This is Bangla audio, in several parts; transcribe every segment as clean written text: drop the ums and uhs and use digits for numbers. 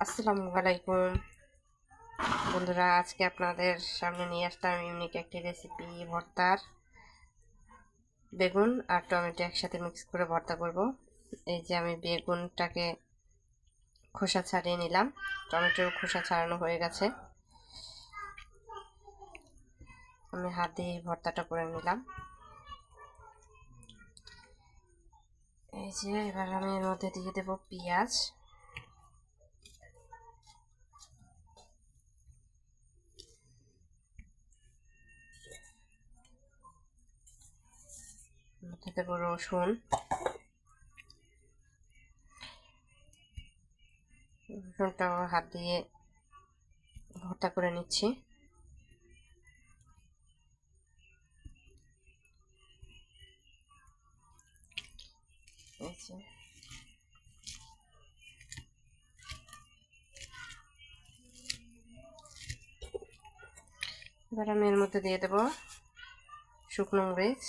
আসসালামু আলাইকুম বন্ধুরা, আজকে আপনাদের সামনে নিয়ে আসলাম ইউনিক একটি রেসিপি। ভর্তার বেগুন আর টমেটো একসাথে মিক্স করে ভর্তা করব। এই যে আমি বেগুনটাকে খোসা ছাড়িয়ে নিলাম, টমেটোর খোসা ছাড়ানো হয়ে গেছে। আমি হাত দিয়ে ভর্তাটা করে নিলাম। এই যে এবার আমি এর মধ্যে দিয়ে দেব পেঁয়াজ, মধ্যে দেব রসুন, রসুনটাও হাত দিয়ে ভর্তা করে নিচ্ছি। এই যে এবার আমি এর মধ্যে দিয়ে দেব শুকনো মরিচ,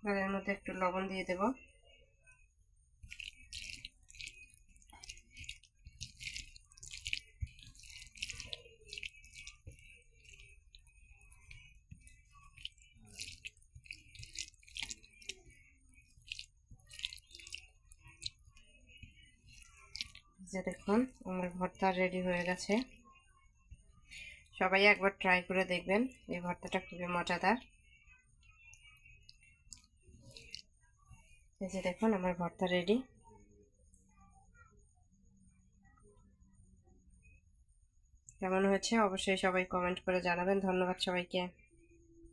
এবার এর মধ্যে একটু লবণ দিয়ে দেব। যে দেখুন আমার ভর্তা রেডি হয়ে গেছে। সবাই একবার ট্রাই করে দেখবেন, এই ভর্তাটা খুবই মজাদার। এই যে দেখুন আমার ভর্তা রেডি। কেমন হয়েছে অবশ্যই সবাই কমেন্ট করে জানাবেন। ধন্যবাদ সবাইকে।